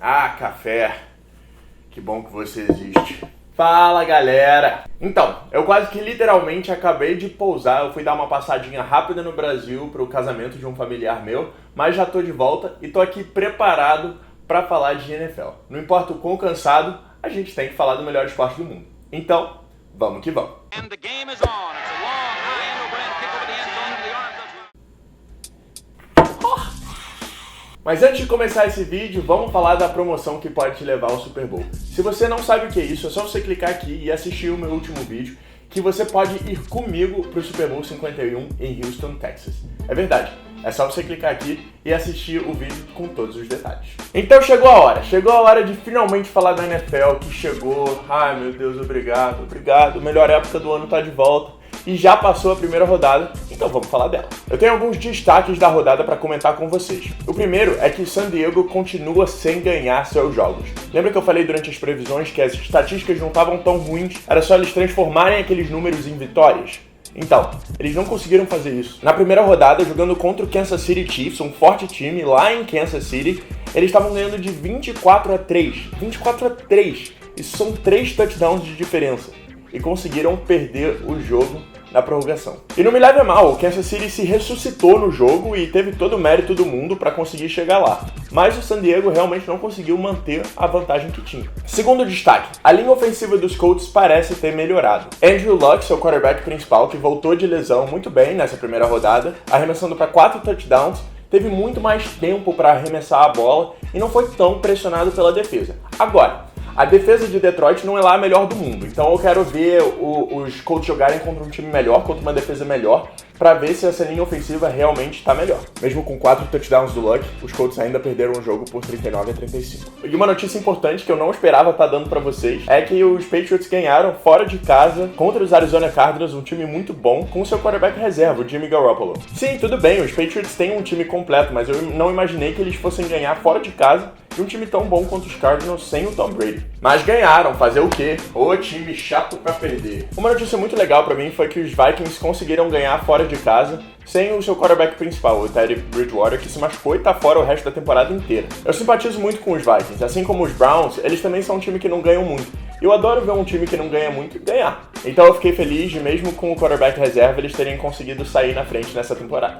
Ah, café. Que bom que você existe. Fala, galera! Então, eu quase que literalmente acabei de pousar. Eu fui dar uma passadinha rápida no Brasil para o casamento de um familiar meu, mas já tô de volta e tô aqui preparado para falar de NFL. Não importa o quão cansado, a gente tem que falar do melhor esporte do mundo. Então, vamos que vamos. Mas antes de começar esse vídeo, vamos falar da promoção que pode te levar ao Super Bowl. Se você não sabe o que é isso, é só você clicar aqui e assistir o meu último vídeo, que você pode ir comigo para o Super Bowl 51 em Houston, Texas. É verdade, é só você clicar aqui e assistir o vídeo com todos os detalhes. Então chegou a hora de finalmente falar da NFL, que chegou. Ai meu Deus, obrigado, melhor época do ano tá de volta. E já passou a primeira rodada, então vamos falar dela. Eu tenho alguns destaques da rodada para comentar com vocês. O primeiro é que San Diego continua sem ganhar seus jogos. Lembra que eu falei durante as previsões que as estatísticas não estavam tão ruins, era só eles transformarem aqueles números em vitórias? Então, eles não conseguiram fazer isso. Na primeira rodada, jogando contra o Kansas City Chiefs, um forte time lá em Kansas City, eles estavam ganhando de 24-3. 24-3. Isso são 3 touchdowns de diferença. E conseguiram perder o jogo na prorrogação. E não me leve a mal, o Kansas City se ressuscitou no jogo e teve todo o mérito do mundo para conseguir chegar lá. Mas o San Diego realmente não conseguiu manter a vantagem que tinha. Segundo destaque, a linha ofensiva dos Colts parece ter melhorado. Andrew Luck, seu quarterback principal, que voltou de lesão muito bem nessa primeira rodada, arremessando para 4 touchdowns, teve muito mais tempo para arremessar a bola e não foi tão pressionado pela defesa. Agora, a defesa de Detroit não é lá a melhor do mundo, então eu quero ver os Colts jogarem contra um time melhor, contra uma defesa melhor, pra ver se essa linha ofensiva realmente tá melhor. Mesmo com 4 touchdowns do Luck, os Colts ainda perderam o jogo por 39-35. E uma notícia importante que eu não esperava estar dando pra vocês é que os Patriots ganharam fora de casa contra os Arizona Cardinals, um time muito bom, com seu quarterback reserva, o Jimmy Garoppolo. Sim, tudo bem, os Patriots têm um time completo, mas eu não imaginei que eles fossem ganhar fora de casa de um time tão bom quanto os Cardinals sem o Tom Brady. Mas ganharam, fazer o quê? O time chato pra perder. Uma notícia muito legal pra mim foi que os Vikings conseguiram ganhar fora de casa sem o seu quarterback principal, o Teddy Bridgewater, que se machucou e tá fora o resto da temporada inteira. Eu simpatizo muito com os Vikings, assim como os Browns, eles também são um time que não ganham muito. Eu adoro ver um time que não ganha muito ganhar. Então eu fiquei feliz de, mesmo com o quarterback reserva, eles terem conseguido sair na frente nessa temporada.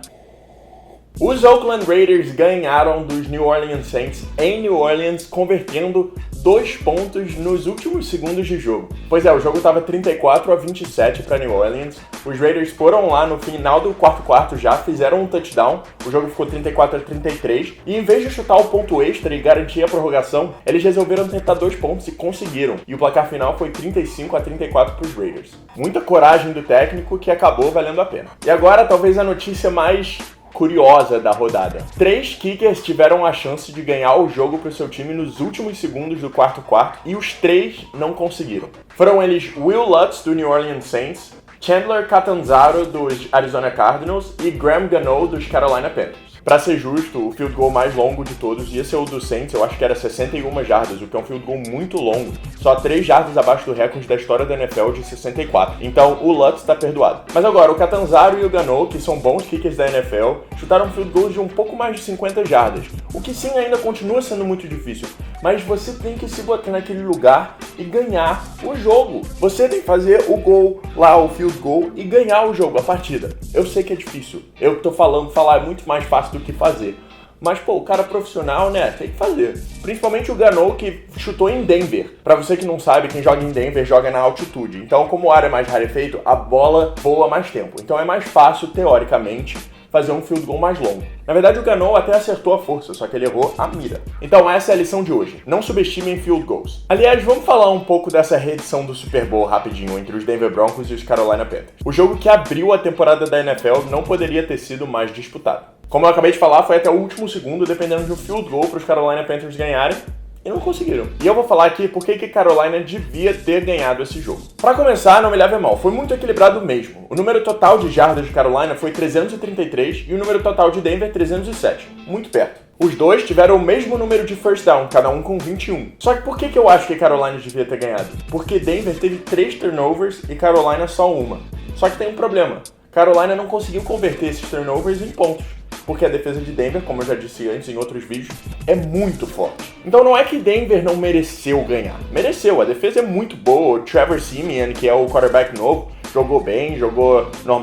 Os Oakland Raiders ganharam dos New Orleans Saints em New Orleans, convertendo 2 pontos nos últimos segundos de jogo. Pois é, o jogo estava 34-27 para New Orleans. Os Raiders foram lá no final do quarto já, fizeram um touchdown, o jogo ficou 34-33, e em vez de chutar o ponto extra e garantir a prorrogação, eles resolveram tentar 2 pontos e conseguiram. E o placar final foi 35-34 para os Raiders. Muita coragem do técnico que acabou valendo a pena. E agora, talvez a notícia mais curiosa da rodada. 3 kickers tiveram a chance de ganhar o jogo para o seu time nos últimos segundos do quarto e os 3 não conseguiram. Foram eles Will Lutz, do New Orleans Saints, Chandler Catanzaro, dos Arizona Cardinals, e Graham Gano, dos Carolina Panthers. Pra ser justo, o field goal mais longo de todos ia ser o do Saints, eu acho que era 61 jardas, o que é um field goal muito longo, só 3 jardas abaixo do recorde da história da NFL de 64. Então o Lutz tá perdoado. Mas agora, o Catanzaro e o Gano, que são bons kickers da NFL, chutaram field goals de um pouco mais de 50 jardas, o que sim ainda continua sendo muito difícil, mas você tem que se botar naquele lugar e ganhar o jogo. Você tem que fazer o gol lá, o field goal, e ganhar o jogo, a partida. Eu sei que é difícil, eu tô falar é muito mais fácil do que fazer. Mas, pô, o cara profissional, né, tem que fazer. Principalmente o Gano, que chutou em Denver. Pra você que não sabe, quem joga em Denver joga na altitude. Então, como o ar é mais rarefeito, a bola voa mais tempo. Então é mais fácil, teoricamente, fazer um field goal mais longo. Na verdade, o Gano até acertou a força, só que ele errou a mira. Então essa é a lição de hoje. Não subestimem field goals. Aliás, vamos falar um pouco dessa reedição do Super Bowl rapidinho entre os Denver Broncos e os Carolina Panthers. O jogo que abriu a temporada da NFL não poderia ter sido mais disputado. Como eu acabei de falar, foi até o último segundo, dependendo de um field goal para os Carolina Panthers ganharem. E não conseguiram. E eu vou falar aqui por que Carolina devia ter ganhado esse jogo. Pra começar, não me leve a mal, foi muito equilibrado mesmo. O número total de jardas de Carolina foi 333 e o número total de Denver 307. Muito perto. Os dois tiveram o mesmo número de first down, cada um com 21. Só que por que eu acho que Carolina devia ter ganhado? Porque Denver teve 3 turnovers e Carolina só uma. Só que tem um problema. Carolina não conseguiu converter esses turnovers em pontos. porque a defesa de Denver, como eu já disse antes em outros vídeos, é muito forte. Então não é que Denver não mereceu ganhar. Mereceu, a defesa é muito boa. O Trevor Siemian, que é o quarterback novo, jogou bem,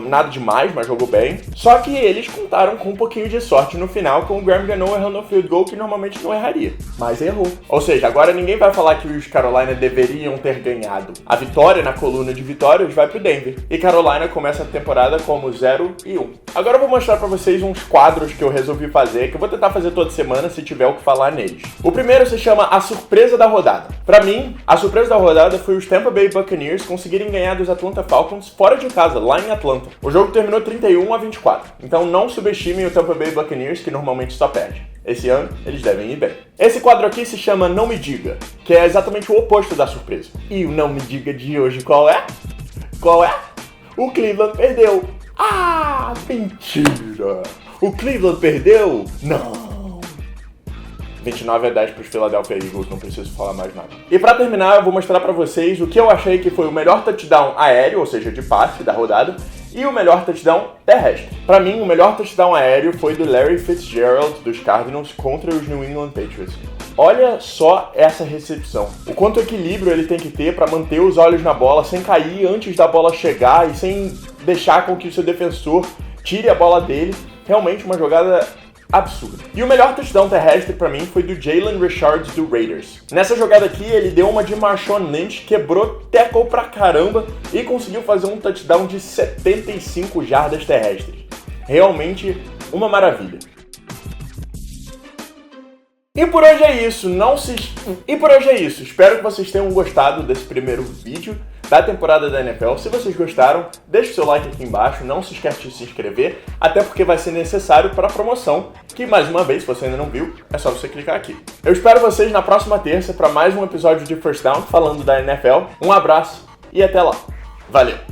nada demais, mas jogou bem. Só que eles contaram com um pouquinho de sorte no final, com o Graham Gano errando o field goal que normalmente não erraria. Mas errou. Ou seja, agora ninguém vai falar que os Carolina deveriam ter ganhado. A vitória na coluna de vitórias vai pro Denver. E Carolina começa a temporada como 0-1. Agora eu vou mostrar pra vocês uns quadros que eu resolvi fazer, que eu vou tentar fazer toda semana se tiver o que falar neles. O primeiro se chama A Surpresa da Rodada. Pra mim, a surpresa da rodada foi os Tampa Bay Buccaneers conseguirem ganhar dos Atlanta Falcons fora de casa, lá em Atlanta. O jogo terminou 31-24. Então não subestimem o Tampa Bay Buccaneers, que normalmente só perde. Esse ano, eles devem ir bem. Esse quadro aqui se chama Não Me Diga, que é exatamente o oposto da surpresa. E o Não Me Diga de hoje qual é? Qual é? O Cleveland perdeu. Ah, mentira! O Cleveland perdeu? Não! 29-10 para os Philadelphia Eagles, não preciso falar mais nada. E para terminar, eu vou mostrar para vocês o que eu achei que foi o melhor touchdown aéreo, ou seja, de passe da rodada, e o melhor touchdown terrestre. Para mim, o melhor touchdown aéreo foi do Larry Fitzgerald, dos Cardinals, contra os New England Patriots. Olha só essa recepção. O quanto equilíbrio ele tem que ter para manter os olhos na bola, sem cair antes da bola chegar e sem deixar com que o seu defensor tire a bola dele. Realmente uma jogada absurdo. E o melhor touchdown terrestre pra mim foi do Jalen Richards do Raiders. Nessa jogada aqui, ele deu uma de Marshawn Lynch, quebrou tackle pra caramba e conseguiu fazer um touchdown de 75 jardas terrestres. Realmente uma maravilha. E por hoje é isso. Espero que vocês tenham gostado desse primeiro vídeo da temporada da NFL. Se vocês gostaram, deixe o seu like aqui embaixo, não se esqueça de se inscrever, até porque vai ser necessário para a promoção, que mais uma vez, se você ainda não viu, é só você clicar aqui. Eu espero vocês na próxima terça para mais um episódio de First Down falando da NFL. Um abraço e até lá. Valeu!